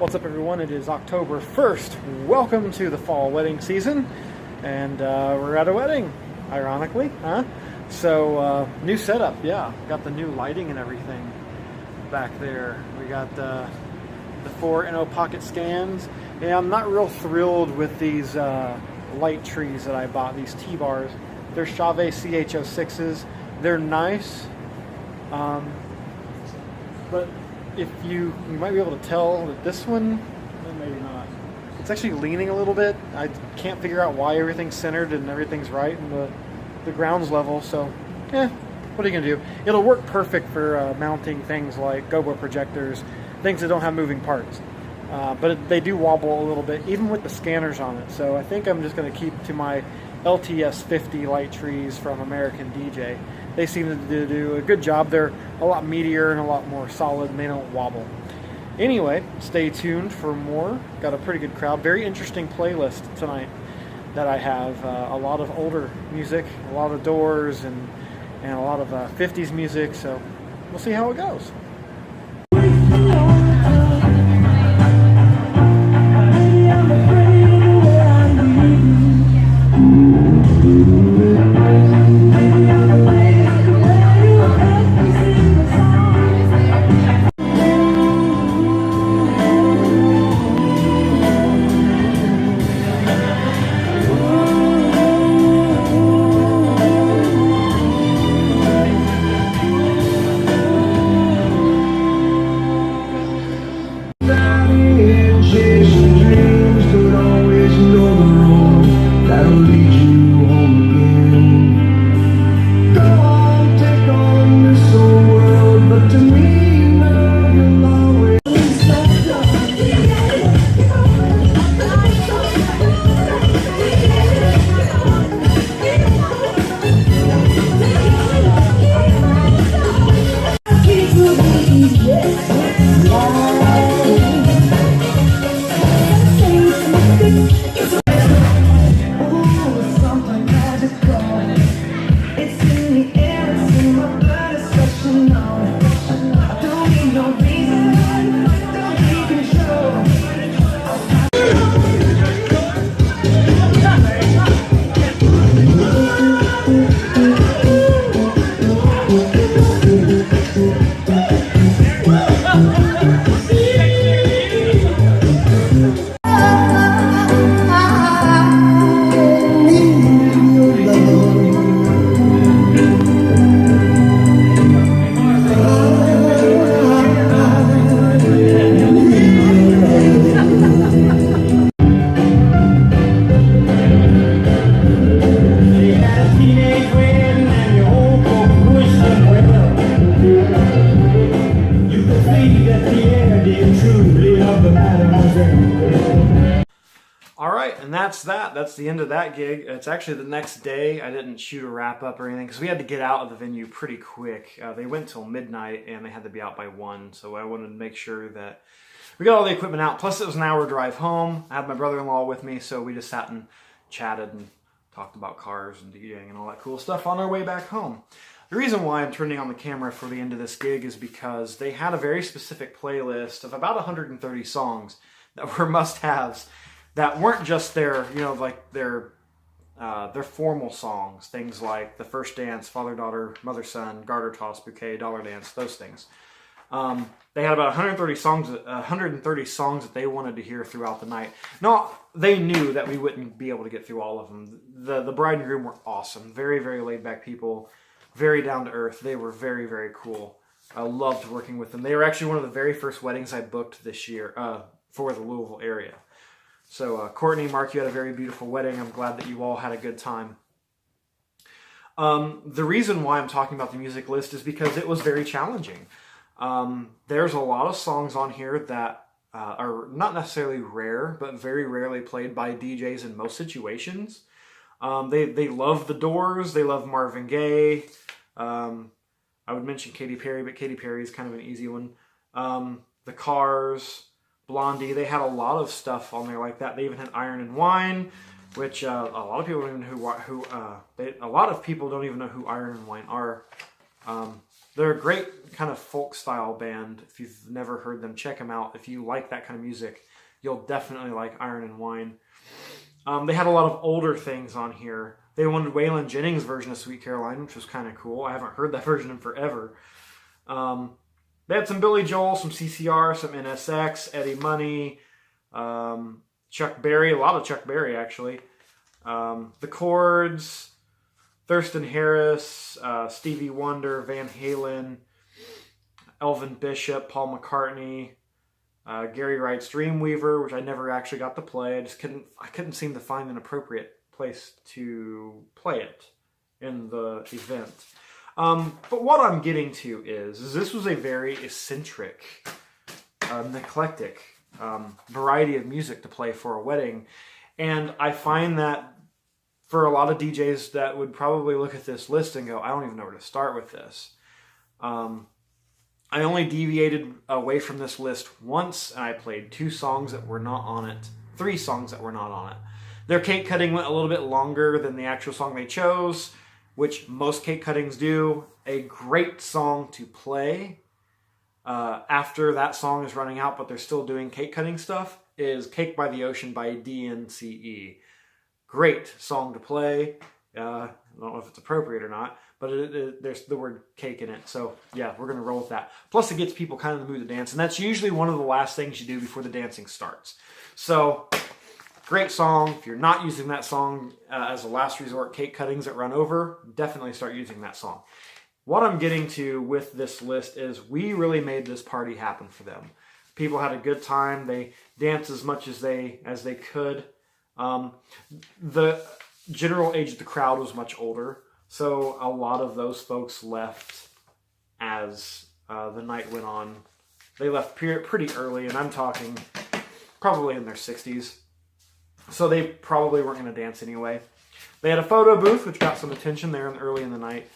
What's up, everyone? It is October 1st. Welcome to the fall wedding season, and we're at a wedding, ironically, huh? So, new setup, yeah. Got the new lighting and everything back there. We got the 4 NO pocket stands. Yeah, I'm not real thrilled with these light trees that I bought, these T-bars. They're Chauvet CH06s. They're nice, but if you might be able to tell that this one, well, maybe not. It's actually leaning a little bit. I can't figure out why everything's centered and everything's right and the ground's level. So, what are you gonna do? It'll work perfect for mounting things like GoPro projectors, things that don't have moving parts. But they do wobble a little bit, even with the scanners on it. So I think I'm just gonna keep to my LTS 50 light trees from American DJ. They seem to do a good job. They're a lot meatier and a lot more solid, and they don't wobble. Anyway, stay tuned for more. Got a pretty good crowd. Very interesting playlist tonight that I have. A lot of older music, a lot of Doors, and a lot of 50s music. So we'll see how it goes. Alright, and that's that. That's the end of that gig. It's actually the next day. I didn't shoot a wrap up or anything because we had to get out of the venue pretty quick. They went till midnight and they had to be out by 1, so I wanted to make sure that we got all the equipment out. Plus it was an hour drive home. I had my brother-in-law with me, so we just sat and chatted and talked about cars and DJing and all that cool stuff on our way back home. The reason why I'm turning on the camera for the end of this gig is because they had a very specific playlist of about 130 songs that were must-haves that weren't just their, you know, like their formal songs, things like The First Dance, Father Daughter, Mother Son, Garter Toss, Bouquet, Dollar Dance, those things. They had about 130 songs that they wanted to hear throughout the night. No, they knew that we wouldn't be able to get through all of them. The bride and groom were awesome, very, very laid back people, very down to earth. They were very, very cool. I loved working with them. They were actually one of the very first weddings I booked this year for the Louisville area. So Courtney, Mark, you had a very beautiful wedding. I'm glad that you all had a good time. The reason why I'm talking about the music list is because it was very challenging. There's a lot of songs on here that are not necessarily rare, but very rarely played by DJs in most situations. They love the Doors. They love Marvin Gaye. I would mention Katy Perry, but Katy Perry is kind of an easy one. The Cars, Blondie, they had a lot of stuff on there like that. They even had Iron and Wine, which a lot of people don't even know who Iron and Wine are. They're a great kind of folk style band. If you've never heard them, check them out. If you like that kind of music, you'll definitely like Iron and Wine. They had a lot of older things on here. They wanted Waylon Jennings' version of Sweet Caroline, which was kind of cool. I haven't heard that version in forever. They had some Billy Joel, some CCR, some NSX, Eddie Money, Chuck Berry, a lot of Chuck Berry actually. The Chords, Thurston Harris, Stevie Wonder, Van Halen, Elvin Bishop, Paul McCartney, Gary Wright's Dreamweaver, which I never actually got to play. I couldn't seem to find an appropriate place to play it in the event. But what I'm getting to is this was a very eccentric, eclectic variety of music to play for a wedding. And I find that for a lot of DJs that would probably look at this list and go, I don't even know where to start with this. I only deviated away from this list once, and I played 2 songs that were not on it. 3 songs that were not on it. Their cake cutting went a little bit longer than the actual song they chose, which most cake cuttings do. A great song to play after that song is running out, but they're still doing cake cutting stuff, is Cake by the Ocean by DNCE. Great song to play. I don't know if it's appropriate or not, but there's the word cake in it. So yeah, we're going to roll with that. Plus it gets people kind of in the mood to dance, and that's usually one of the last things you do before the dancing starts. So great song. If you're not using that song as a last resort, cake cuttings that run over, definitely start using that song. What I'm getting to with this list is we really made this party happen for them. People had a good time. They danced as much as they could. The general age of the crowd was much older, so a lot of those folks left as the night went on. They left pretty early, and I'm talking probably in their 60s. So they probably weren't going to dance anyway. They had a photo booth, which got some attention there early in the night.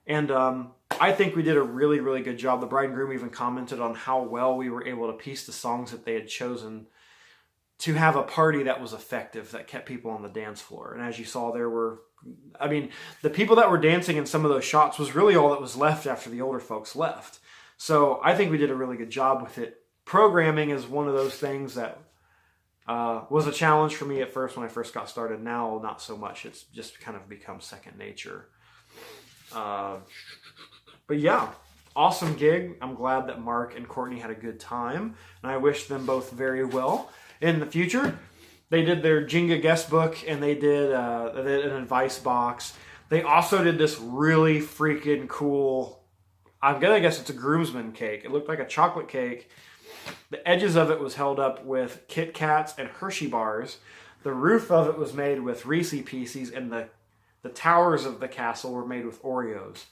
And I think we did a really, really good job. The bride and groom even commented on how well we were able to piece the songs that they had chosen to have a party that was effective, that kept people on the dance floor. And as you saw, the people that were dancing in some of those shots was really all that was left after the older folks left. So I think we did a really good job with it. Programming is one of those things that was a challenge for me at first when I first got started. Now, not so much. It's just kind of become second nature. But yeah, awesome gig. I'm glad that Mark and Courtney had a good time, and I wish them both very well in the future. They did their Jenga guest book, and they did an advice box. They also did this really freaking cool, I'm gonna guess it's a groomsman cake. It looked like a chocolate cake. The edges of it was held up with Kit Kats and Hershey bars. The roof of it was made with Reese Pieces, and the towers of the castle were made with Oreos.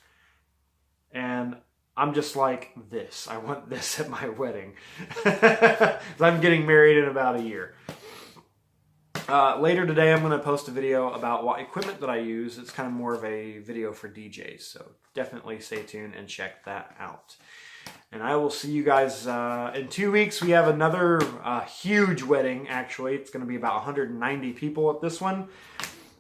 And I'm just like, this. I want this at my wedding. I'm getting married in about a year. Later today, I'm going to post a video about what equipment that I use. It's kind of more of a video for DJs, so definitely stay tuned and check that out. And I will see you guys in 2 weeks. We have another huge wedding, actually. It's going to be about 190 people at this one.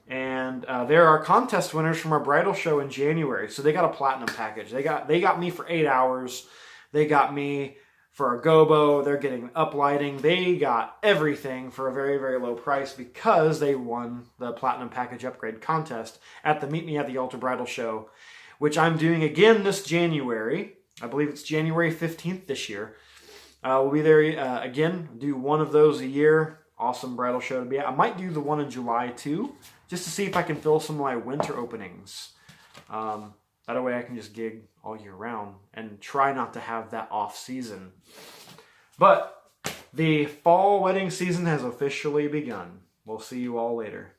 And there are contest winners from our bridal show in January. So they got a platinum package. They got me for 8 hours. They got me for a gobo. They're getting uplighting. They got everything for a very, very low price because they won the platinum package upgrade contest at the Meet Me at the Altar Bridal Show, which I'm doing again this January. I believe it's January 15th this year. We'll be there again, do one of those a year. Awesome bridal show to be at. I might do the one in July too, just to see if I can fill some of my winter openings. That way I can just gig all year round and try not to have that off season. But the fall wedding season has officially begun. We'll see you all later.